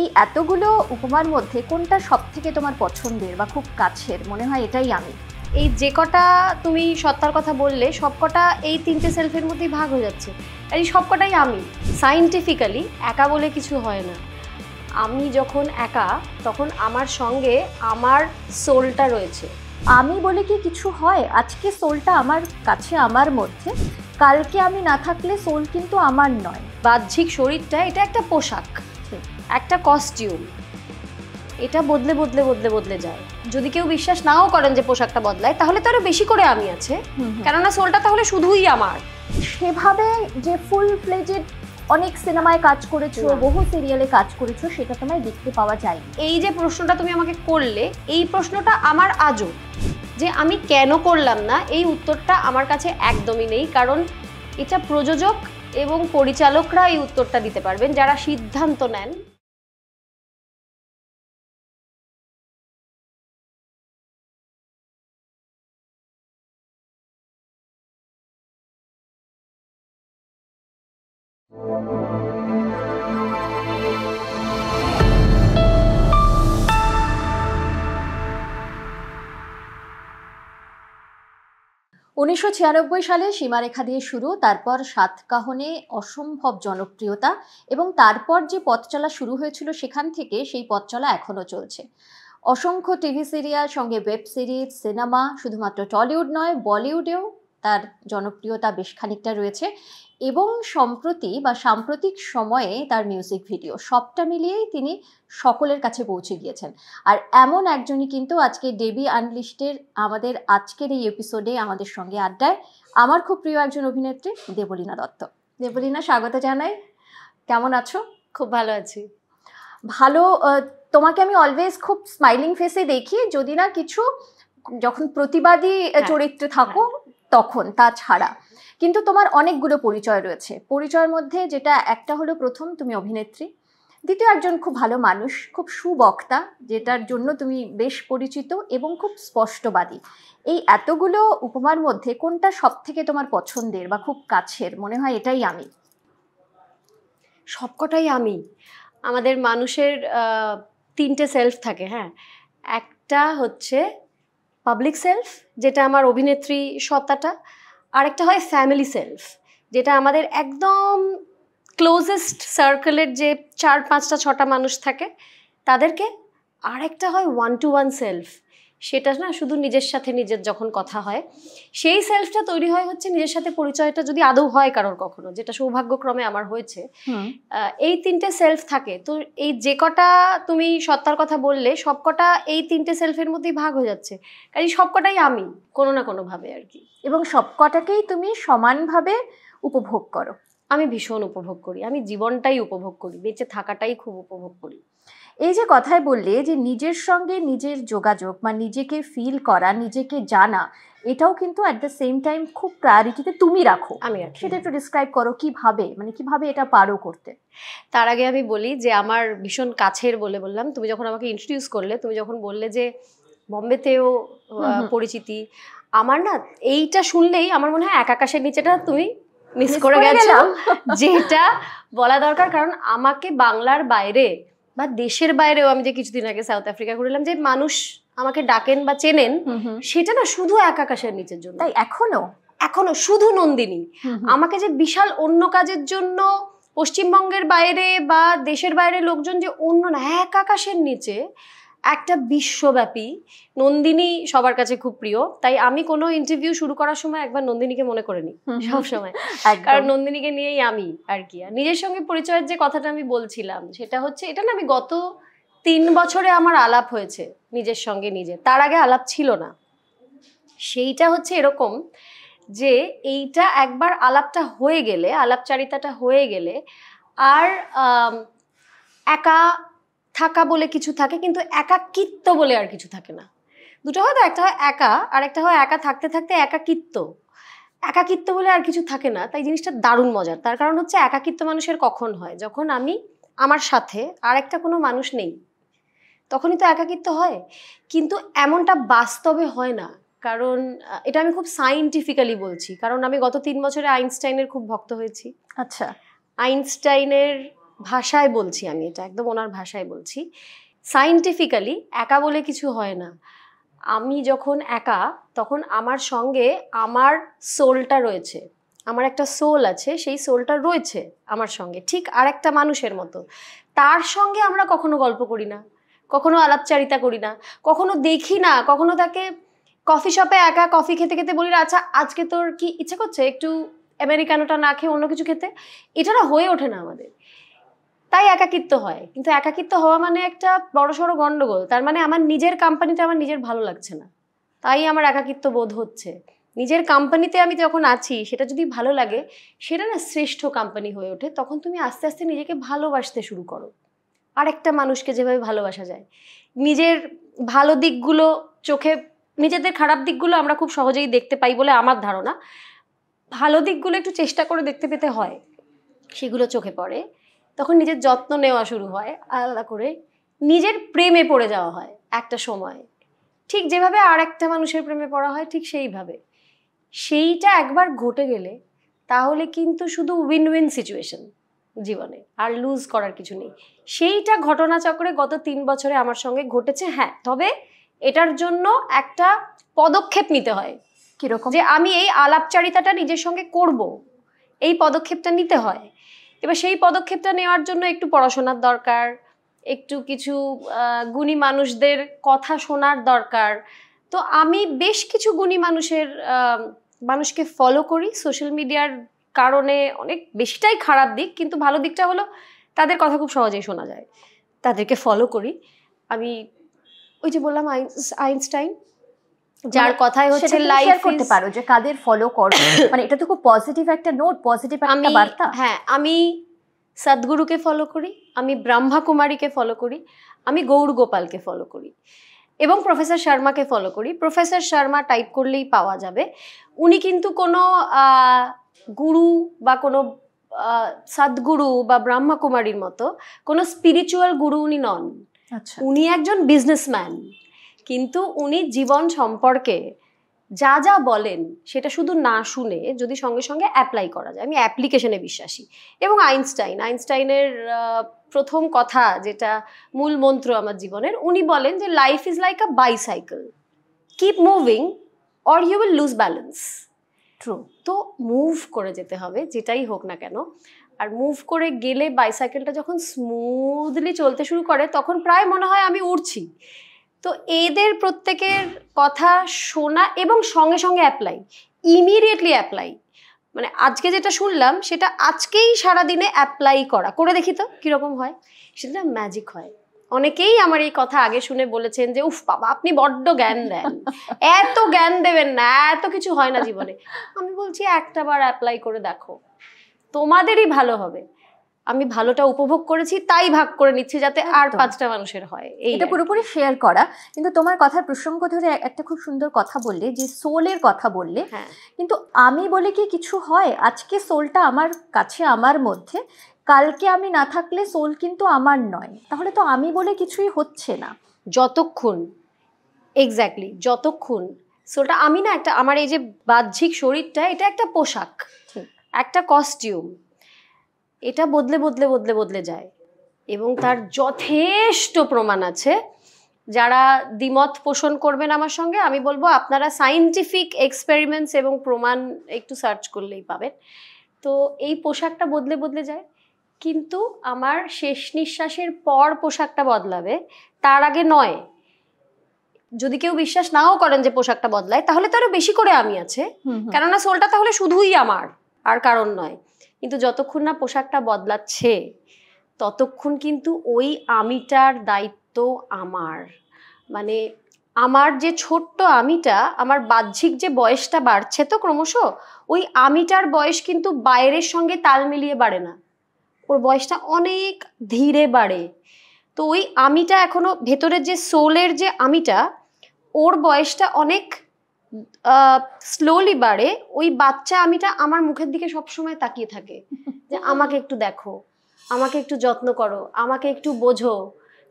এই এতগুলো উপমার মধ্যে কোনটা সবথেকে তোমার পছন্দের বা খুব কাছের মনে হয় এটাই আমি? এই যে কটা তুমি সত্তার কথা বললে সবকটা এই তিনটে সেলফের মধ্যেই ভাগ হয়ে যাচ্ছে, এই সবকটাই আমি। সায়েন্টিফিক্যালি একা বলে কিছু হয় না। আমি যখন একা তখন আমার সঙ্গে আমার সোলটা রয়েছে। আমি বলে কি কিছু হয়? আজকে সোলটা আমার কাছে আমার মধ্যে, কালকে আমি না থাকলে সোল কিন্তু আমার নয়। বাহ্যিক শরীরটা এটা একটা পোশাক, একটা কস্টিউম, এটা বদলে বদলে বদলে বদলে যায়। যদি কেউ বিশ্বাস নাও করেন যে পোশাকটা বদলায়, তাহলে তো আরো বেশি করে আমি আছে, কেননা সোলটা তাহলে শুধুই আমার। সেভাবে যে ফুল ফ্লেজেড অনেক সিনেমায় কাজ করেছো, বহু সিরিয়ালে কাজ করেছো, সেটা তোমায় দেখতে পাওয়া যায়। এই যে প্রশ্নটা তুমি আমাকে করলে, এই প্রশ্নটা আমার আজও যে আমি কেন করলাম না, এই উত্তরটা আমার কাছে একদমই নেই। কারণ এটা প্রযোজক এবং পরিচালকরা এই উত্তরটা দিতে পারবেন, যারা সিদ্ধান্ত নেন। উনিশশো সালে সীমারেখা দিয়ে শুরু, তারপর সাতকাহনে অসম্ভব জনপ্রিয়তা, এবং তারপর যে পথ চলা শুরু হয়েছিল সেখান থেকে সেই পথ চলা এখনো চলছে। অসংখ্য টিভি সিরিয়াল, সঙ্গে ওয়েব সিরিজ, সিনেমা, শুধুমাত্র টলিউড নয় বলিউডেও তার জনপ্রিয়তা বেশ খানিকটা রয়েছে। এবং সম্প্রতি বা সাম্প্রতিক সময়ে তার মিউজিক ভিডিও, সবটা মিলিয়েই তিনি সকলের কাছে পৌঁছে গিয়েছেন। আর এমন একজনই কিন্তু আজকে ডেবি আনলিস্টের আমাদের আজকের এই এপিসোডে আমাদের সঙ্গে আড্ডায়, আমার খুব প্রিয় একজন অভিনেত্রী দেবলীনা দত্ত। দেবলীনা, স্বাগত জানাই। কেমন আছো? খুব ভালো আছি। ভালো। তোমাকে আমি অলওয়েজ খুব স্মাইলিং ফেসে দেখি, যদি না কিছু যখন প্রতিবাদী চরিত্রে থাকো তখন, তাছাড়া কিন্তু তোমার অনেকগুলো পরিচয় রয়েছে। পরিচয়ের মধ্যে যেটা একটা হলো, প্রথম তুমি অভিনেত্রী, দ্বিতীয় একজন খুব ভালো মানুষ, খুব সুবক্তা, যেটার জন্য তুমি বেশ পরিচিত, এবং খুব স্পষ্টবাদী। এই এতগুলো উপমার মধ্যে কোনটা সবথেকে তোমার পছন্দের বা খুব কাছের মনে হয় এটাই আমি? সবকটাই আমি। আমাদের মানুষের তিনটে সেলফ থাকে। হ্যাঁ, একটা হচ্ছে পাবলিক সেলফ, যেটা আমার অভিনেত্রী সত্তাটা। আরেকটা হয় ফ্যামিলি সেলফ, যেটা আমাদের একদম ক্লোজেস্ট সার্কেলের যে 4-5-6টা মানুষ থাকে তাদেরকে। আরেকটা হয় ওয়ান টু ওয়ান সেলফ, সেটা না শুধু নিজের সাথে নিজের যখন কথা হয়, সেই সেলফটা তৈরি হয় হচ্ছে নিজের সাথে পরিচয়টা যদি আদৌ হয় কারোর কখনো, যেটা সৌভাগ্যক্রমে আমার হয়েছে। এই তিনটে সেলফ থাকে। তো এই যে কটা তুমি সত্তার কথা বললে সবকটা এই তিনটে সেলফের মধ্যেই ভাগ হয়ে যাচ্ছে, কারণ সবকটাই আমি কোনো না কোনোভাবে আর কি। এবং সবকটাকেই তুমি সমানভাবে উপভোগ করো? আমি ভীষণ উপভোগ করি, আমি জীবনটাই উপভোগ করি, বেঁচে থাকাটাই খুব উপভোগ করি। এই যে কথায় বললে যে নিজের সঙ্গে নিজের যোগাযোগ বা নিজেকে ফিল করা, নিজেকে জানা, এটাও কিন্তু অ্যাট দ্য সেম টাইম খুব প্রায়োরিটিতে তুমি রাখো। আমি রাখি। সেটা একটু ডিসক্রাইব করো, কিভাবে, মানে কিভাবে এটা পারো করতে? তার আগে আমি বলি যে আমার ভীষণ কাছের বলে বললাম, তুমি যখন আমাকে ইন্ট্রোডিউস করলে, তুমি যখন বললে যে বম্বেতেও পরিচিতি, আমার না এইটা শুনলেই আমার মনে হয় এক আকাশের নিচেটা তুমি মিস করে গেছো, যেটা বলা দরকার। কারণ আমাকে বাংলার বাইরে বা দেশের বাইরেও, আমি যে কিছুদিন আগে সাউথ আফ্রিকা ঘুরলাম, যে মানুষ আমাকে ডাকেন বা চেনেন, সেটা না শুধু এক আকাশের নিচের জন্য। তাই এখনো শুধু নন্দিনী আমাকে যে বিশাল অন্য কাজের জন্য পশ্চিমবঙ্গের বাইরে বা দেশের বাইরে লোকজন যে অন্য না, এক আকাশের নিচে একটা বিশ্বব্যাপী নন্দিনী সবার কাছে খুব প্রিয়। তাই আমি কোনো ইন্টারভিউ শুরু করার সময় একবার নন্দিনীকে মনে করে নিই সবসময়, কারণ নন্দিনীকে নিয়েই আমি আর কি। নিজের সঙ্গে পরিচয়ের যে কথাটা আমি বলছিলাম, সেটা হচ্ছে এটা না, আমি গত 3 বছরে আমার আলাপ হয়েছে নিজের সঙ্গে নিজে, তার আগে আলাপ ছিল না। সেইটা হচ্ছে এরকম যে এইটা একবার আলাপটা হয়ে গেলে, আলাপচারিতাটা হয়ে গেলে আর একা থাকা বলে কিছু থাকে, কিন্তু একাকিত্ব বলে আর কিছু থাকে না। দুটো হয়তো, একটা হয় একা আর একটা হয় একা থাকতে থাকতে একাকিত্ব। একাকিত্ব বলে আর কিছু থাকে না। তাই জিনিসটা দারুণ মজার। তার কারণ হচ্ছে একাকিত্ব মানুষের কখন হয়? যখন আমি আমার সাথে আর একটা কোনো মানুষ নেই, তখনই তো একাকিত্ব হয়। কিন্তু এমনটা বাস্তবে হয় না, কারণ এটা আমি খুব সায়েন্টিফিক্যালি বলছি। কারণ আমি গত 3 বছরে আইনস্টাইনের খুব ভক্ত হয়েছি। আচ্ছা। আইনস্টাইনের ভাষায় বলছি, আমি এটা একদম ওনার ভাষায় বলছি, সায়েন্টিফিক্যালি একা বলে কিছু হয় না। আমি যখন একা, তখন আমার সঙ্গে আমার সোলটা রয়েছে, আমার একটা সোল আছে, সেই সোলটা রয়েছে আমার সঙ্গে, ঠিক আর একটা মানুষের মতো। তার সঙ্গে আমরা কখনো গল্প করি না, কখনো আলাপচারিতা করি না, কখনো দেখি না, কখনো তাকে কফি শপে একা কফি খেতে খেতে বলি না, আচ্ছা আজকে তোর কি ইচ্ছা করছে একটু আমেরিকানোটা না খেয়ে অন্য কিছু খেতে? এটা না হয়ে ওঠে না আমাদের, তাই একাকিত্ব হয়। কিন্তু একাকিত্ব হওয়া মানে একটা বড়সড় গন্ডগোল, তার মানে আমার নিজের কোম্পানিতে আমার নিজের ভালো লাগছে না, তাই আমার একাকিত্ব বোধ হচ্ছে। নিজের কোম্পানিতে আমি যখন আছি, সেটা যদি ভালো লাগে, সেটা না শ্রেষ্ঠ কোম্পানি হয়ে ওঠে। তখন তুমি আস্তে আস্তে নিজেকে ভালোবাসতে শুরু করো, আরেকটা মানুষকে যেভাবে ভালোবাসা যায়। নিজের ভালো দিকগুলো চোখে, নিজেদের খারাপ দিকগুলো আমরা খুব সহজেই দেখতে পাই বলে আমার ধারণা, ভালো দিকগুলো একটু চেষ্টা করে দেখতে পেতে হয়, সেগুলো চোখে পড়ে। তখন নিজের যত্ন নেওয়া শুরু হয়, আলাদা করে নিজের প্রেমে পড়ে যাওয়া হয় একটা সময়, ঠিক যেভাবে আর একটা মানুষের প্রেমে পড়া হয়, ঠিক সেইভাবে। সেইটা একবার ঘটে গেলে তাহলে কিন্তু শুধু উইন উইন সিচুয়েশন জীবনে, আর লুজ করার কিছু নেই। সেইটা ঘটনাচক্রে গত 3 বছরে আমার সঙ্গে ঘটেছে। হ্যাঁ, তবে এটার জন্য একটা পদক্ষেপ নিতে হয়, কিরকম? যে আমি এই আলাপচারিতাটা নিজের সঙ্গে করব, এই পদক্ষেপটা নিতে হয়। এবার সেই পদক্ষেপটা নেওয়ার জন্য একটু পড়াশোনার দরকার, একটু কিছু গুণী মানুষদের কথা শোনার দরকার। তো আমি বেশ কিছু গুণী মানুষকে ফলো করি সোশ্যাল মিডিয়ার কারণে। অনেক বেশিটাই খারাপ দিক, কিন্তু ভালো দিকটা হলো তাদের কথা খুব সহজেই শোনা যায়, তাদেরকে ফলো করি আমি। ওই যে বললাম আইনস্টাইন, যার কথাই হচ্ছে লাইফ শেয়ার করতে পারো যে কাদের ফলো করো, মানে এটা তো খুব পজিটিভ একটা নোট, পজিটিভ একটা বার্তা। হ্যাঁ, আমি সদ্গুরুকে ফলো করি, আমি ব্রহ্মা কুমারীকে ফলো করি, আমি গৌর গোপালকে ফলো করি, এবং প্রফেসর শর্মাকে ফলো করি। প্রফেসর শর্মা টাইপ করলেই পাওয়া যাবে। উনি কিন্তু কোনো গুরু বা কোনো সদ্গুরু বা ব্রহ্মা কুমারীর মতো কোনো স্পিরিচুয়াল গুরু উনি নন। আচ্ছা, উনি একজন বিজনেসম্যান, কিন্তু উনি জীবন সম্পর্কে যা যা বলেন সেটা শুধু না শুনে যদি সঙ্গে সঙ্গে অ্যাপ্লাই করা যায়, আমি অ্যাপ্লিকেশনে বিশ্বাসী। এবং আইনস্টাইনের প্রথম কথা, যেটা মূল মন্ত্র আমার জীবনের, উনি বলেন যে life is like a bicycle, keep moving or you will lose balance. True. তো মুভ করে যেতে হবে, যেটাই হোক না কেন। আর মুভ করে গেলে বাইসাইকেলটা যখন স্মুথলি চলতে শুরু করে, তখন প্রায় মনে হয় আমি উড়ছি। তো এদের প্রত্যেকের কথা শোনা এবং সঙ্গে সঙ্গে অ্যাপ্লাই, ইমিডিয়েটলি অ্যাপ্লাই, মানে আজকে যেটা শুনলাম সেটা আজকেই সারাদিনে অ্যাপ্লাই করা, করে দেখি তো কীরকম হয়। সেটা ম্যাজিক হয়। অনেকেই আমার এই কথা আগে শুনে বলেছেন যে উফ বাবা, আপনি বড্ড জ্ঞান দেন, এত জ্ঞান দেবেন না, এত কিছু হয় না জীবনে। আমি বলছি একটা বার অ্যাপ্লাই করে দেখো, তোমাদেরই ভালো হবে। আমি ভালোটা উপভোগ করেছি, তাই ভাগ করে নিচ্ছি যাতে আর 5টা মানুষের হয়। এটা পুরোপুরি শেয়ার করা। কিন্তু তোমার কথার প্রসঙ্গ ধরে একটা খুব সুন্দর কথা বললে, যে সোলের কথা বললে। হ্যাঁ, কিন্তু আমি বলে কি কিছু হয়? আজকে সোলটা আমার কাছে, আমার মধ্যে, কালকে আমি না থাকলে সোল কিন্তু আমার নয়, তাহলে তো আমি বলে কিছুই হচ্ছে না। যতক্ষণ এক্স্যাক্টলি যতক্ষণ সোলটা আমি না, একটা আমার এই যে বাহ্যিক শরীরটা, এটা একটা পোশাক, একটা কস্টিউম, এটা বদলে বদলে বদলে বদলে যায়। এবং তার যথেষ্ট প্রমাণ আছে। যারা দ্বিমত পোষণ করবেন আমার সঙ্গে, আমি বলবো আপনারা সায়েন্টিফিক এক্সপেরিমেন্টস এবং প্রমাণ একটু সার্চ করলেই পাবেন। তো এই পোশাকটা বদলে বদলে যায়, কিন্তু আমার শেষ নিঃশ্বাসের পর পোশাকটা বদলাবে, তার আগে নয়। যদি কেউ বিশ্বাস নাও করেন যে পোশাকটা বদলায়, তাহলে তো আরো বেশি করে আমি আছে, কেননা সোলটা তাহলে শুধুই আমার, আর কারণ নয়। কিন্তু যতক্ষণ না পোশাকটা বদলাচ্ছে, ততক্ষণ কিন্তু ওই আমিটার দায়িত্ব আমার। মানে আমার যে ছোট্ট আমিটা, আমার বাহ্যিক যে বয়সটা বাড়ছে তো ক্রমশ, ওই আমিটার বয়স কিন্তু বাইরের সঙ্গে তাল মিলিয়ে বাড়ে না, ওর বয়সটা অনেক ধীরে বাড়ে। তো ওই আমিটা এখনো ভেতরের যে সোলের যে আমিটা, ওর বয়সটা অনেক স্লোলি বাড়ে। ওই বাচ্চা আমিটা আমার মুখের দিকে সবসময় তাকিয়ে থাকে, যে আমাকে একটু দেখো, আমাকে একটু যত্ন করো, আমাকে একটু বোঝো,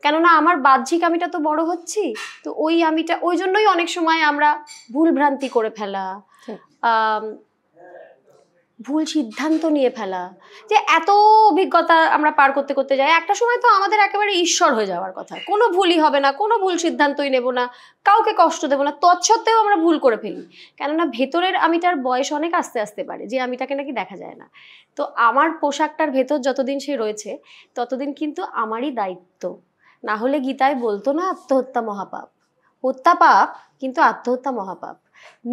কেননা আমার বাহ্যিক আমিটা তো বড় হচ্ছি। তো ওই আমিটা, ওই জন্যই অনেক সময় আমরা ভুল ভ্রান্তি করে ফেলা, ভুল সিদ্ধান্ত নিয়ে ফেলা, যে এত অভিজ্ঞতা আমরা পার করতে করতে যাই, একটা সময় তো আমাদের একেবারে ঈশ্বর হয়ে যাওয়ার কথা, কোনো ভুলই হবে না, কোনো ভুল সিদ্ধান্তই নেব না, কাউকে কষ্ট দেবো না, তৎসত্ত্বেও আমরা ভুল করে ফেলি। কেননা ভেতরের আমিটার বয়স অনেক আস্তে আস্তে বাড়ে, যে আমিটাকে নাকি দেখা যায় না। তো আমার পোশাকটার ভেতর যতদিন সে রয়েছে ততদিন কিন্তু আমারই দায়িত্ব। না হলে গীতায় বলতো না, আত্মহত্যা মহাপাপ। হত্যা পাপ, কিন্তু আত্মহত্যা মহাপাপ।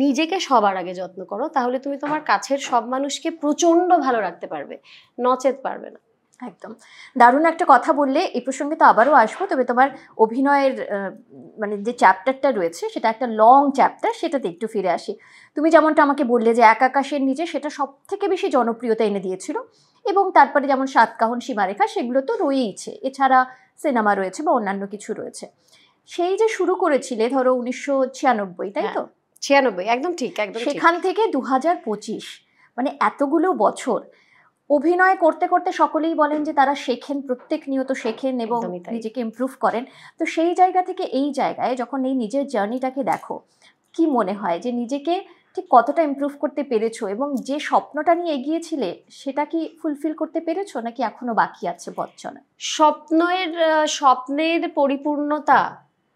নিজেকে সবার আগে যত্ন করো, তাহলে তুমি তোমার কাছের সব মানুষকে প্রচন্ড ভালো রাখতে পারবে, নচেত পারবে না। একদম দারুণ একটা কথা বললে। এই প্রসঙ্গে তো আবারও আসবো, তবে তোমার অভিনয়ের মানে যে চ্যাপ্টারটা রয়েছে সেটা একটা লং চ্যাপ্টার, সেটাতে একটু ফিরে আসি। তুমি যেমনটা আমাকে বললে যে এক আকাশের নিচে সেটা সব থেকে বেশি জনপ্রিয়তা এনে দিয়েছিল, এবং তারপরে যেমন সাতকাহন, সীমারেখা, সেগুলো তো রয়েইছে, এছাড়া সিনেমা রয়েছে বা অন্যান্য কিছু রয়েছে। সেই যে শুরু করেছিলে ধরো 1996, তাই তো? 96, একদম ঠিক, একদম ঠিক। সেখান থেকে 2025, মানে এতগুলো বছর অভিনয় করতে করতে সকলেই বলেন যে তারা শেখেন, প্রত্যেক নিয়ত শেখেন এবং একদমই তাই। নিজেকে ইমপ্রুভ করেন। তো সেই জায়গা থেকে এই জায়গায় যখন এই নিজের জার্নিটাকে দেখো, কি মনে হয় যে নিজেকে ঠিক কতটা ইমপ্রুভ করতে পেরেছো, এবং যে স্বপ্নটা নিয়ে এগিয়েছিলে সেটা কি ফুলফিল করতে পেরেছো, নাকি এখনো বাকি আছে পথ চলা? স্বপ্নের পরিপূর্ণতা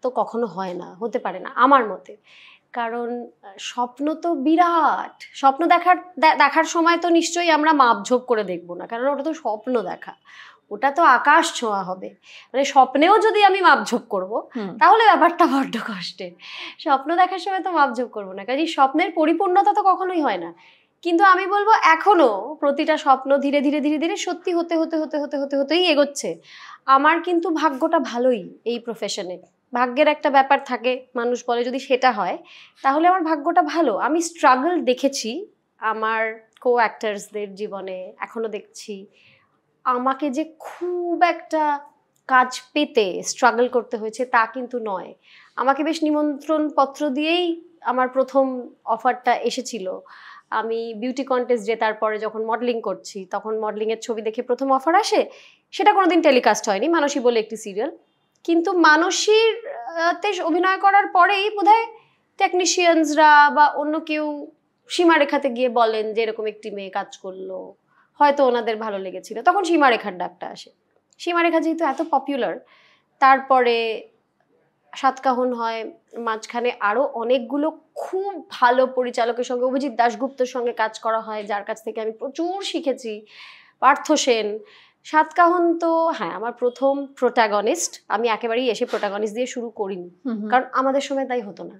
তো কখনো হয় না, হতে পারে না আমার মতে। কারণ স্বপ্ন তো বিরাট, স্বপ্ন দেখার সময় তো নিশ্চয়ই আমরা মাপঝোপ করে দেখবো না, কারণ ওটা তো স্বপ্ন দেখা, ওটা তো আকাশ ছোঁয়া হবে। মানে স্বপ্নেও যদি আমি মাপঝোপ করব তাহলে ব্যাপারটা বড্ড কষ্টের। স্বপ্ন দেখার সময় তো মাপঝোপ করবো না, কাজে স্বপ্নের পরিপূর্ণতা তো কখনোই হয় না। কিন্তু আমি বলবো এখনো প্রতিটা স্বপ্ন ধীরে ধীরে ধীরে ধীরে সত্যি হতে হতে হতে হতে হতে হতেই এগোচ্ছে। আমার কিন্তু ভাগ্যটা ভালোই এই প্রফেশনে। ভাগ্যের একটা ব্যাপার থাকে, মানুষ বলে যদি সেটা হয় তাহলে আমার ভাগ্যটা ভালো। আমি স্ট্রাগল দেখেছি আমার কো অ্যাক্টার্সদের জীবনে, এখনো দেখছি। আমাকে যে খুব একটা কাজ পেতে স্ট্রাগল করতে হয়েছে তা কিন্তু নয়। আমাকে বেশ নিমন্ত্রণ পত্র দিয়েই আমার প্রথম অফারটা এসেছিল। আমি বিউটি কন্টেস্ট জেতার পরে যখন মডেলিং করছি, তখন মডেলিংয়ের ছবি দেখে প্রথম অফার আসে। সেটা কোনোদিন টেলিকাস্ট হয়নি, মানসী বলে একটি সিরিয়াল। কিন্তু মানসীর অভিনয় করার পরেই বোধহয় টেকনিশিয়ানসরা বা অন্য কেউ সীমারেখাতে গিয়ে বলেন যে এরকম একটি মেয়ে কাজ করলো, হয়তো ওনাদের ভালো লেগেছিল, তখন সীমারেখার ডাকটা আসে। সীমারেখা যেহেতু এত পপুলার, তারপরে সাতকাহন হয়, মাঝখানে আরো অনেকগুলো খুব ভালো পরিচালকের সঙ্গে, অভিজিৎ দাশগুপ্তর সঙ্গে কাজ করা হয়, যার কাছ থেকে আমি প্রচুর শিখেছি, পার্থ সেন। সাতকাহন তো হ্যাঁ আমার প্রথম প্রোটাগনিস্ট। আমি একেবারেই এসে প্রোটাগনিস্ট দিয়ে শুরু করিনি, কারণ আমাদের সময় তাই হতো না।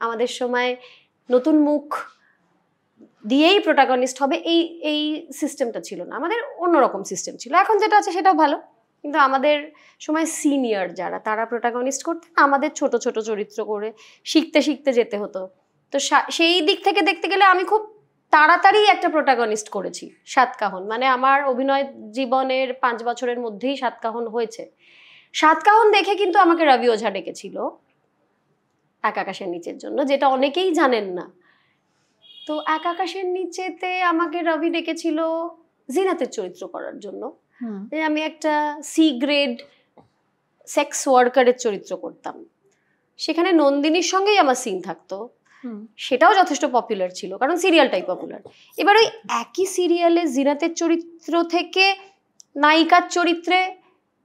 আমাদের সময় নতুন মুখ দিয়েই প্রোটাগনিস্ট হবে এই এই সিস্টেমটা ছিল না, আমাদের অন্যরকম সিস্টেম ছিল। এখন যেটা আছে সেটাও ভালো, কিন্তু আমাদের সময় সিনিয়র যারা তারা প্রোটাগনিস্ট করতেন, আমাদের ছোট ছোট চরিত্র করে শিখতে শিখতে যেতে হতো। তো সেই দিক থেকে দেখতে গেলে আমি খুব তাড়াতাড়ি একটা প্রোটাগনিস্ট করেছি সাতকাহন। মানে আমার অভিনয় জীবনের 5 বছরের মধ্যেই সাতকাহন হয়েছে। সাতকাহন দেখে কিন্তু আমাকে রবি ওঝা ডেকেছিল এক আকাশের নিচের জন্য, যেটা অনেকেই জানেন না। তো এক আকাশের নিচেতে আমাকে রবি ডেকেছিল জিনাতের চরিত্র করার জন্য। আমি একটা সি গ্রেড সেক্স ওয়ার্কারের চরিত্র করতাম। সেখানে নন্দিনীর সঙ্গেই আমার সিন থাকতো, সেটাও যথেষ্ট পপুলার ছিল কারণ সিরিয়ালটাই পপুলার। এবার ওই একই সিরিয়ালে জিনাতের চরিত্র থেকে নায়িকার চরিত্রে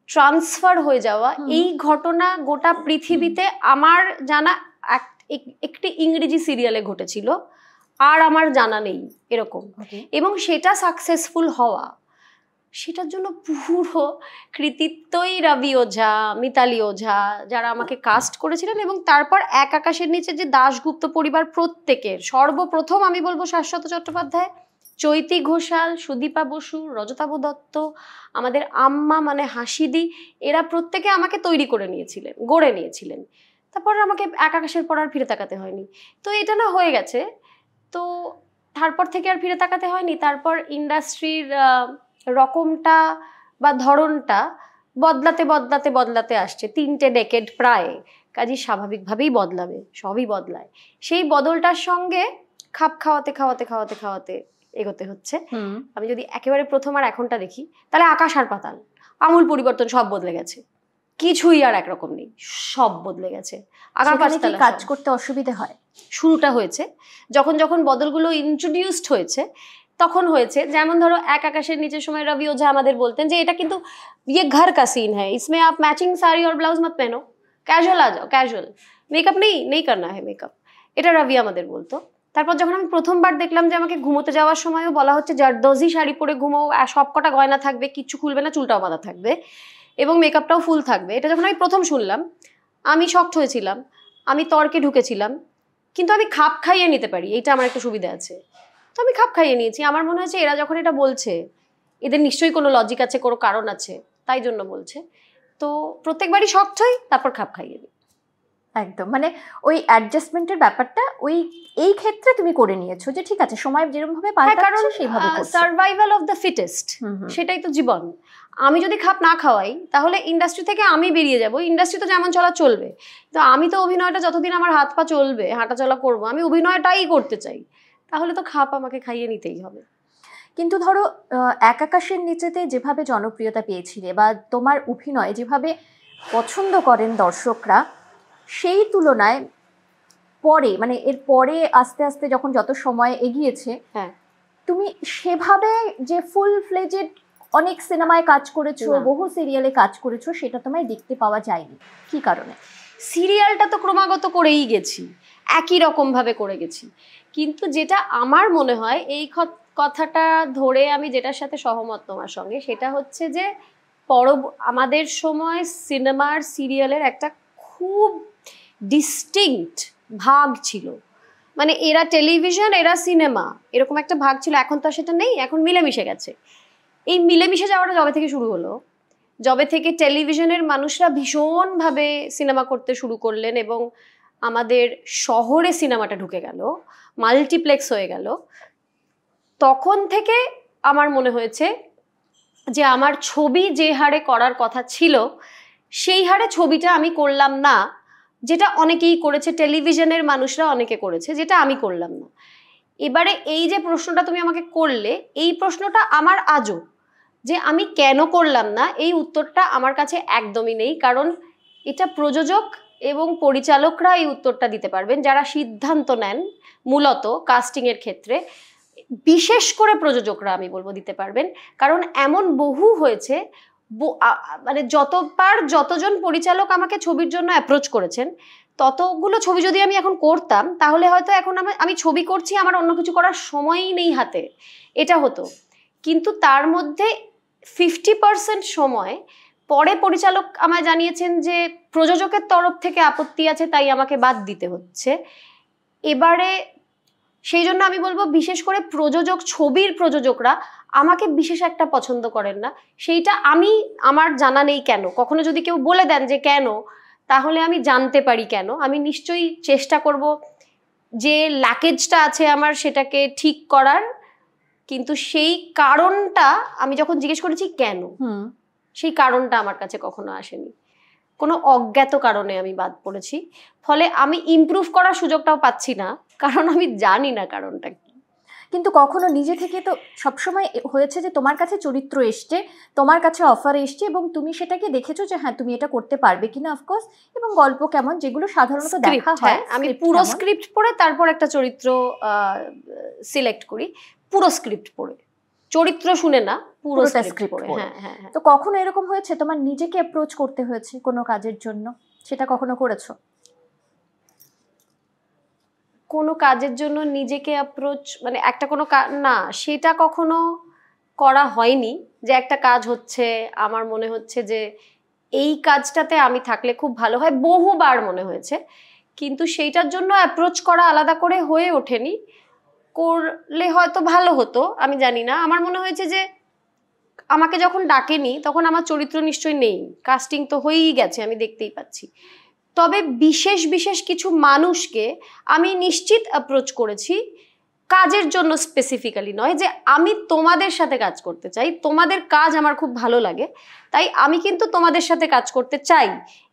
ট্রান্সফার হয়ে যাওয়া, এই ঘটনা গোটা পৃথিবীতে আমার জানা একটি ইংরেজি সিরিয়ালে ঘটেছিল, আর আমার জানা নেই এরকম। এবং সেটা সাকসেসফুল হওয়া, সেটার জন্য পুরো কৃতিত্বই রবি ওঝা, মিতালি ওঝা, যারা আমাকে কাস্ট করেছিলেন। এবং তারপর এক আকাশের নিচে যে দাশগুপ্ত পরিবার, প্রত্যেকের সর্বপ্রথম আমি বলবো শাশ্বত চট্টোপাধ্যায়, চৈতি ঘোষাল, সুদীপা বসু, রজতাভ দত্ত, আমাদের আম্মা মানে হাসিদি, এরা প্রত্যেকে আমাকে তৈরি করে নিয়েছিলেন, গড়ে নিয়েছিলেন। তারপর আমাকে এক আকাশের পর আর ফিরে তাকাতে হয়নি। তো এটা না হয়ে গেছে, তো তারপর থেকে আর ফিরে তাকাতে হয়নি। তারপর ইন্ডাস্ট্রির রকমটা বা ধরনটা বদলাতে বদলাতে বদলাতে আসছে, 3টে ডেকেড প্রায়, কাজে স্বাভাবিকভাবেই বদলাবে, সবই বদলায়। সেই বদলটার সঙ্গে খাপ খাওয়াতে খাওয়াতে খাওয়াতে খাওয়াতে এগোতে হচ্ছে। আমি যদি একেবারে প্রথম আর এখনটা দেখি, তাহলে আকাশ আর পাতাল, আমূল পরিবর্তন, সব বদলে গেছে, কিছুই আর একরকম নেই, সব বদলে গেছে। কাজ করতে অসুবিধা হয়, শুরুটা হয়েছে যখন যখন বদলগুলো ইন্ট্রোডিউসড হয়েছে, তখন হয়েছে, যেমন ধরো এক আকাশের নিচের সময় রবি ওঝা আমাদের বলতেন যে এটা কিন্তু ये घर का सीन है, इसमें आप मैचिंग साड़ी और ब्लाउज मत पहनो, कैजुअल आ जाओ, कैजुअल मेकअप नहीं करना है मेकअप, এটা রবি আমাদের বলতো। তারপর যখন আমি প্রথমবার দেখলাম যে আমাকে ঘুমোতে যাওয়ার সময়ও বলা হচ্ছে জারদোজি শাড়ি পরে ঘুমো, আর সবকটা গয়না থাকবে, কিচ্ছু খুলবে না, চুলটাও বাঁধা থাকবে এবং মেকআপটাও ফুল থাকবে, এটা যখন আমি প্রথম শুনলাম আমি শকড হয়েছিলাম, আমি তর্কে ঢুকেছিলাম। কিন্তু আমি খাপ খাইয়ে নিতে পারি, এইটা আমার একটা সুবিধা আছে, তো আমি খাপ খাইয়ে নিয়েছি। আমার মনে হয়েছে এরা যখন এটা বলছে এদের নিশ্চয়ই কোনো লজিক আছে, কোনো কারণ আছে, তাই জন্য বলছে। তো প্রত্যেকবারই শকড হই, তারপর খাপ খাইয়ে নিই। একদম, মানে ওই অ্যাডজাস্টমেন্টের ব্যাপারটা ওই এই ক্ষেত্রে তুমি করে নিয়েছো যে ঠিক আছে সময় যেরকম ভাবে পাল্টাচ্ছে সেইভাবে করছো। সার্ভাইভাল অফ দ্য ফিটেস্ট, সেটাই তো জীবন। আমি যদি খাপ না খাওয়াই তাহলে ইন্ডাস্ট্রি থেকে আমি বেরিয়ে যাব, ইন্ডাস্ট্রি তো যেমন চলা চলবে। তো আমি তো অভিনয়টা যতদিন আমার হাত পা চলবে, হাঁটাচলা করবো, আমি অভিনয়টাই করতে চাই, তাহলে তো খাপ আমাকে খাইয়ে নিতেই হবে। কিন্তু ধরো এক আকাশের নিচেতে যেভাবে জনপ্রিয়তা পেয়েছিলে বা তোমার অভিনয় যেভাবে পছন্দ করেন দর্শকরা, সেই তুলনায় পরে মানে এর পরে আস্তে আস্তে যখন যত সময় এগিয়েছে, হ্যাঁ, তুমি সেভাবে যে ফুল ফ্লেজেড অনেক সিনেমায় কাজ করেছো, বহু সিরিয়ালে কাজ করেছো, সেটা তোমায় দেখতে পাওয়া যায়নি। কি কারণে? সিরিয়ালটা তো ক্রমাগত করেই গেছি, একই রকম ভাবে করে গেছি। কিন্তু যেটা আমার মনে হয়, এই কথাটা ধরে আমি যেটার সাথে সহমত তোমার সঙ্গে, সেটা হচ্ছে যে আমাদের সময় সিনেমার সিরিয়ালের একটা খুব ডিস্টিংক্ট ভাগ ছিল, মানে এরা টেলিভিশন এরা সিনেমা, এরকম একটা ভাগ ছিল। এখন তো সেটা নেই, এখন মিলেমিশে গেছে। এই মিলেমিশে যাওয়াটা যবে থেকে শুরু হলো, যবে থেকে টেলিভিশনের মানুষরা ভীষণভাবে সিনেমা করতে শুরু করলেন এবং আমাদের শহরে সিনেমাটা ঢুকে গেল, মাল্টিপ্লেক্স হয়ে গেল, তখন থেকে আমার মনে হয়েছে যে আমার ছবি যে হারে করার কথা ছিল সেই হারে ছবিটা আমি করলাম না, যেটা অনেকেই করেছে, টেলিভিশনের মানুষরা অনেকে করেছে, যেটা আমি করলাম না। এবারে এই যে প্রশ্নটা তুমি আমাকে করলে, এই প্রশ্নটা আমার আজও যে আমি কেন করলাম না, এই উত্তরটা আমার কাছে একদমই নেই। কারণ এটা প্রযোজক এবং পরিচালকরা এই উত্তরটা দিতে পারবেন, যারা সিদ্ধান্ত নেন মূলত কাস্টিংয়ের ক্ষেত্রে। বিশেষ করে প্রযোজকরা আমি বলবো দিতে পারবেন, কারণ এমন বহু হয়েছে, মানে যতজন পরিচালক আমাকে ছবির জন্য অ্যাপ্রোচ করেছেন, ততগুলো ছবি যদি আমি এখন করতাম, তাহলে হয়তো এখন আমি ছবি করছি, আমার অন্য কিছু করার সময়ই নেই হাতে, এটা হতো। কিন্তু তার মধ্যে 50% সময় পরে পরিচালক আমায় জানিয়েছেন যে প্রযোজকের তরফ থেকে আপত্তি আছে, তাই আমাকে বাদ দিতে হচ্ছে। এবারে সেই জন্য আমি বলবো, বিশেষ করে ছবির প্রযোজকরা আমাকে বিশেষ একটা পছন্দ করেন না। সেইটা আমার জানা নেই কেন। কখনো যদি কেউ বলে দেন যে কেন, তাহলে আমি জানতে পারি কেন। আমি নিশ্চয়ই চেষ্টা করব যে ল্যাকেজটা আছে আমার সেটাকে ঠিক করার, কিন্তু সেই কারণটা আমি যখন জিজ্ঞেস করেছি কেন, সেই কারণটা আমার কাছে কখনো আসেনি। কোনো অজ্ঞাত কারণে আমি বাদ পড়েছি, ফলে আমি ইমপ্রুভ করার সুযোগটাও পাচ্ছি না, কারণ আমি জানি না কারণটা কি। কিন্তু কখনো নিজে থেকে তো সবসময় হয়েছে যে তোমার কাছে চরিত্র এসছে, তোমার কাছে অফার এসছে এবং তুমি সেটাকে দেখেছো যে হ্যাঁ তুমি এটা করতে পারবে কিনা, অফকোর্স, এবং গল্প কেমন, যেগুলো সাধারণত দেখা হয়। আমি পুরো স্ক্রিপ্ট পড়ে তারপর একটা চরিত্র সিলেক্ট করি, পুরো স্ক্রিপ্ট পড়ে, চরিত্র শুনে না, পুরো স্ক্রিপ্ট পড়ে। হ্যাঁ হ্যাঁ। তো কখনো এরকম হয়েছে তোমার নিজেকে অ্যাপ্রোচ করতে হয়েছে কোনো কাজের জন্য, সেটা কখনো করেছো? কোনো কাজের জন্য নিজেকে অ্যাপ্রোচ, মানে একটা কোনো না, সেটা কখনো করা হয়নি। যে একটা কাজ হচ্ছে, আমার মনে হচ্ছে যে এই কাজটাতে আমি থাকলে খুব ভালো হয়, বহুবার মনে হয়েছে, কিন্তু সেইটার জন্য অ্যাপ্রোচ করা আলাদা করে হয়ে ওঠেনি। করলে হয়তো ভালো হতো, আমি জানি না। আমার মনে হয়েছে যে আমাকে যখন ডাকেনি তখন আমার চরিত্র নিশ্চয়ই নেই, কাস্টিং তো হয়েই গেছে, আমি দেখতেই পাচ্ছি। তবে বিশেষ বিশেষ কিছু মানুষকে আমি নিশ্চিত অ্যাপ্রোচ করেছি, কাজের জন্য স্পেসিফিক্যালি নয়, যে আমি তোমাদের সাথে কাজ করতে চাই, তোমাদের কাজ আমার খুব ভালো লাগে, তাই আমি কিন্তু তোমাদের সাথে কাজ করতে চাই।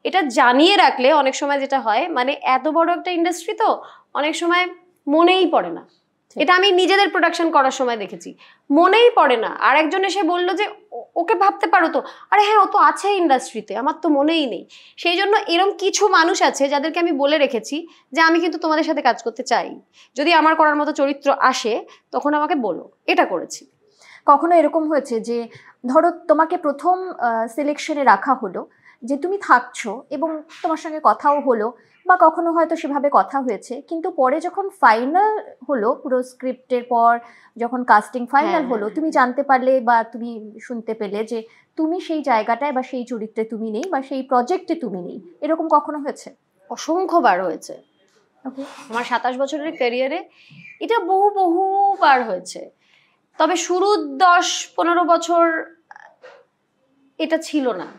এটা জানিয়ে রাখলে অনেক সময় যেটা হয়, মানে এত বড় একটা ইন্ডাস্ট্রি তো অনেক সময় মনেই পড়ে না। এটা আমি নিজেদের প্রোডাকশন করার সময় দেখেছি, মনেই পড়ে না। আর একজন এসে বললো যে ওকে ভাবতে পারো তো, আরে হ্যাঁ ও তো আছে ইন্ডাস্ট্রিতে, আমার তো মনেই নেই। সেই জন্য এরকম কিছু মানুষ আছে যাদেরকে আমি বলে রেখেছি যে আমি কিন্তু তোমাদের সাথে কাজ করতে চাই, যদি আমার করার মতো চরিত্র আসে তখন আমাকে বলো। এটা করেছি। কখনো এরকম হয়েছে যে ধরো তোমাকে প্রথম সিলেকশনে রাখা হলো, যে তুমি থাকছো এবং তোমার সঙ্গে কথাও হলো, বা কখনো হয়তো সেভাবে কথা হয়েছে, কিন্তু পরে যখন ফাইনাল হলো, পুরো স্ক্রিপ্টের পর যখন কাস্টিং ফাইনাল হলো, তুমি জানতে পারলে বা তুমি শুনতে পেলে যে তুমি সেই জায়গাটায় বা সেই চরিত্রে তুমি নেই, বা সেই প্রজেক্টে তুমি নেই, এরকম কখনো হয়েছে? অসংখ্যবার হয়েছে। আমার 27 বছরের ক্যারিয়ারে এটা বহুবার হয়েছে। তবে শুরুর 10-15 বছর এটা ছিল না।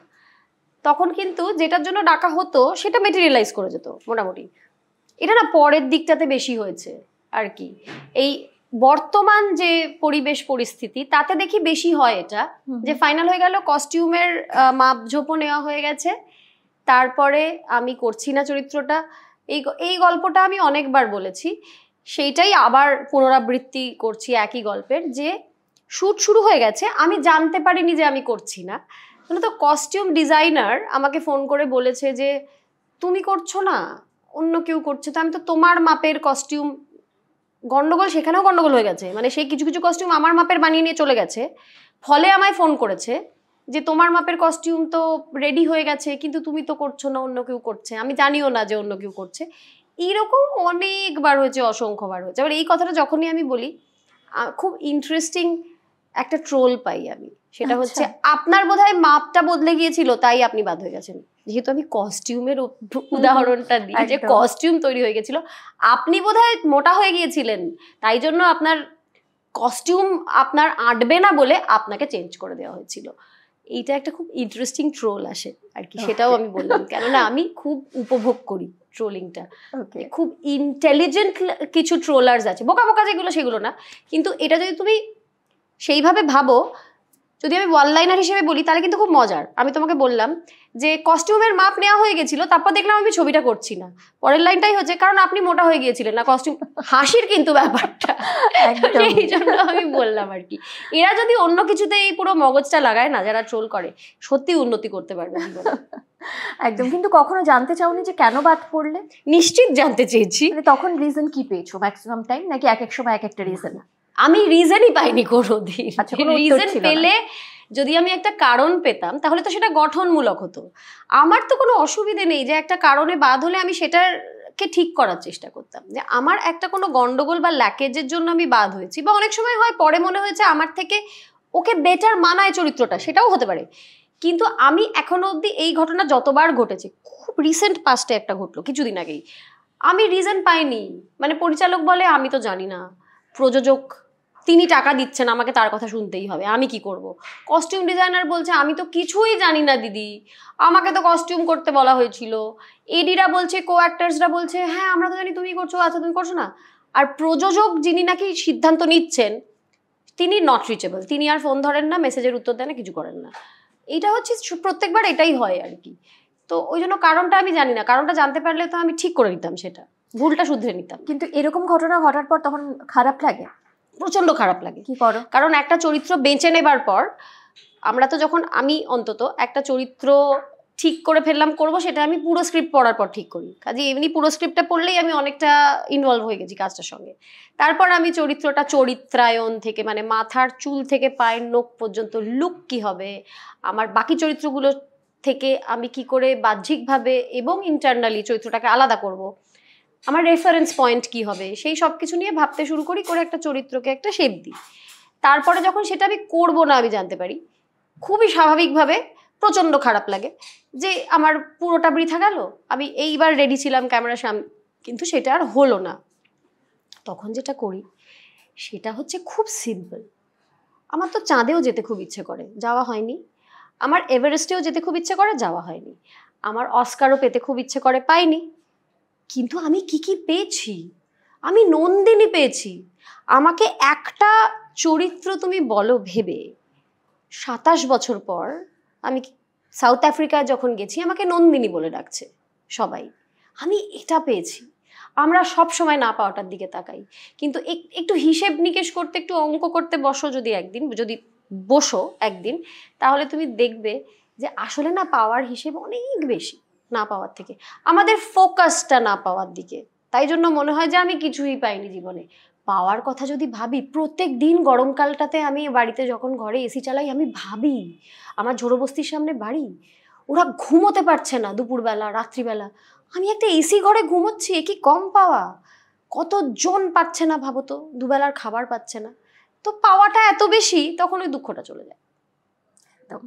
তখন কিন্তু যেটার জন্য ডাকা হতো সেটা মেটেরিয়ালাইজ করে যেত মোটামুটি। এটা না পরের দিকটাতে বেশি হয়েছে আর কি। এই বর্তমান যে পরিবেশ পরিস্থিতি তাতে দেখি বেশি হয় এটা, যে ফাইনাল হয়ে গেল, কস্টিউমের মাপঝোপও নেওয়া হয়ে গেছে, তারপরে আমি করছি না চরিত্রটা। এই গল্পটা আমি অনেকবার বলেছি, সেইটাই আবার পুনরাবৃত্তি করছি একই গল্পের, যে শুট শুরু হয়ে গেছে, আমি জানতে পারিনি যে আমি করছি না। মানে তো কস্টিউম ডিজাইনার আমাকে ফোন করে বলেছে যে তুমি করছো না, অন্য কেউ করছে। তো আমি তো তোমার মাপের কস্টিউম, গন্ডগোল সেখানেও গন্ডগোল হয়ে গেছে, মানে সেই কিছু কিছু কস্টিউম আমার মাপের বানিয়ে নিয়ে চলে গেছে। ফলে আমায় ফোন করেছে যে তোমার মাপের কস্টিউম তো রেডি হয়ে গেছে, কিন্তু তুমি তো করছো না, অন্য কেউ করছে, আমি জানিও না যে অন্য কেউ করছে। এইরকম অনেকবার হয়েছে, অসংখ্যবার হয়েছে। আবার এই কথাটা যখনই আমি বলি খুব ইন্টারেস্টিং একটা ট্রোল পাই আমি, সেটা হচ্ছে আপনার বোধহয় মাপটা বদলে গিয়েছিল তাই আপনি বাদ হয়ে গেছেন। যেহেতু আমি কস্টিউমের উদাহরণটা দিই, যে কস্টিউম তৈরি হয়ে গেছিল, আপনি বোধহয় মোটা হয়ে গিয়েছিলেন, তাই জন্য আপনার কস্টিউম আপনার আঁটবে না বলে আপনাকে চেঞ্জ করে দেওয়া হয়েছিল। এইটা একটা খুব ইন্টারেস্টিং ট্রোল আসে আর কি, সেটাও আমি বললাম, কেননা আমি খুব উপভোগ করি ট্রোলিংটা। খুব ইন্টেলিজেন্ট কিছু ট্রোলার্স আছে, বোকা বোকা যেগুলো সেগুলো না, কিন্তু এটা যদি তুমি সেইভাবে ভাবো, যদি আমি ওয়ান লাইনার হিসেবে বলি তাহলে কিন্তু খুব মজার। আমি তোমাকে বললাম যে কস্টিউমের মাপ নেওয়া হয়ে গেছিল, তারপর দেখলাম আমি ছবিটা করছি না, পরের লাইনটাই হচ্ছে কারণ আপনি মোটা হয়ে গিয়েছিলেন না কস্টিউম। হাসির কিন্তু ব্যাপারটা, এই জন্য আমি বললাম আর কি। এরা যদি অন্য কিছুতে এই পুরো মগজটা লাগায় না, যারা ট্রোল করে, সত্যি উন্নতি করতে পারবে জীবনে। একদম। কিন্তু কখনো জানতে চাওনি যে কেন বাদ পড়লে? নিশ্চিত জানতে চেয়েছি। তখন রিজন কি পেয়েছো ম্যাক্সিমাম টাইম, নাকি এক এক সময় এক একটা রিজন? আমি রিজনই পাইনি কোনোদিন। রিজন পেলে যদি আমি একটা কারণ পেতাম তাহলে তো সেটা গঠনমূলক হতো। আমার তো কোনো অসুবিধে নেই যে একটা কারণে বাদ হলে আমি সেটাকে ঠিক করার চেষ্টা করতাম, যে আমার একটা কোনো গন্ডগোল বা ল্যাকেজের জন্য আমি বাদ হয়েছি, বা অনেক সময় হয় পরে মনে হয়েছে আমার থেকে ওকে বেটার মানায় চরিত্রটা, সেটাও হতে পারে। কিন্তু আমি এখনো অবধি এই ঘটনা যতবার ঘটেছে, খুব রিসেন্ট পাস্টে একটা ঘটলো কিছুদিন আগেই, আমি রিজন পাইনি। মানে পরিচালক বলে আমি তো জানি না, প্রযোজক তিনি টাকা দিচ্ছেন আমাকে তার কথা শুনতেই হবে, আমি কি করব। কস্টিউম ডিজাইনার বলছে আমি তো কিছুই জানি না দিদি, আমাকে তো কস্টিউম করতে বলা হয়েছিল। এডিরা বলছে, কো অ্যাক্টার্সরা বলছে হ্যাঁ আমরা তো জানি তুমি করছো, আচ্ছা তুমি করছো না। আর প্রযোজক যিনি নাকি সিদ্ধান্ত নিচ্ছেন তিনি নট রিচেবল, তিনি আর ফোন ধরেন না, মেসেজের উত্তর দেন না, কিছু করেন না। এইটা হচ্ছে প্রত্যেকবার এটাই হয় আর কি। তো ওই জন্য কারণটা আমি জানি না, কারণটা জানতে পারলে তো আমি ঠিক করে নিতাম, সেটা ভুলটা শুধরে নিতাম। কিন্তু এরকম ঘটনা ঘটার পর তখন খারাপ লাগে? প্রচন্ড খারাপ লাগে। কি করো? কারণ একটা চরিত্র বেঁচে নেবার পর আমরা তো যখন, আমি অন্তত একটা চরিত্র ঠিক করে ফেললাম করব, সেটা আমি পুরো স্ক্রিপ্ট পড়ার পর ঠিক করি। কাজে এমনি পুরো স্ক্রিপ্টটা পড়লেই আমি অনেকটা ইনভলভ হয়ে গেছি কাজটার সঙ্গে। তারপর আমি চরিত্রটা চরিত্রায়ন থেকে, মানে মাথার চুল থেকে পায়ের নখ পর্যন্ত লুক কি হবে, আমার বাকি চরিত্রগুলো থেকে আমি কি করে বাহ্যিকভাবে এবং ইন্টারনালি চরিত্রটাকে আলাদা করব, আমার রেফারেন্স পয়েন্ট কি হবে, সেই সব কিছু নিয়ে ভাবতে শুরু করি, করে একটা চরিত্রকে একটা শেপ দিই। তারপরে যখন সেটা আমি করবো না আমি জানতে পারি, খুবই স্বাভাবিকভাবে প্রচণ্ড খারাপ লাগে যে আমার পুরোটা বৃথা গেল, আমি এইবার রেডি ছিলাম ক্যামেরার সামনে কিন্তু সেটা আর হলো না। তখন যেটা করি সেটা হচ্ছে খুব সিম্পল। আমার তো চাঁদেও যেতে খুব ইচ্ছে করে, যাওয়া হয়নি। আমার এভারেস্টেও যেতে খুব ইচ্ছে করে, যাওয়া হয়নি। আমার অস্কারও পেতে খুব ইচ্ছে করে, পাইনি। কিন্তু আমি কি কি পেয়েছি, আমি নন্দিনী পেয়েছি। আমাকে একটা চরিত্র তুমি বলো ভেবে, 27 বছর পর আমি সাউথ আফ্রিকায় যখন গেছি আমাকে নন্দিনী বলে ডাকছে সবাই, আমি এটা পেয়েছি। আমরা সব সময় না পাওয়াটার দিকে তাকাই, কিন্তু একটু হিসেব নিকেশ করতে, একটু অঙ্ক করতে বসো যদি একদিন, যদি বসো একদিন, তাহলে তুমি দেখবে যে আসলে না পাওয়ার হিসেব অনেক বেশি না পাওয়ার থেকে, আমাদের ফোকাসটা না পাওয়ার দিকে। তাই জন্য মনে হয় যে আমি কিছুই পাইনি জীবনে। পাওয়ার কথা যদি ভাবি, প্রত্যেক দিন গরমকালটাতে আমি বাড়িতে যখন ঘরে এসি চালাই, আমি ভাবি আমার ঝোড়ো বস্তির সামনে বাড়ি, ওরা ঘুমোতে পারছে না দুপুরবেলা রাত্রিবেলা, আমি একটা এসি ঘরে ঘুমোচ্ছি, এ কি কম পাওয়া? কতজন পাচ্ছে না ভাবো তো, দুবেলার খাবার পাচ্ছে না। তো পাওয়াটা এত বেশি, তখন ওই দুঃখটা চলে যায়। একদম।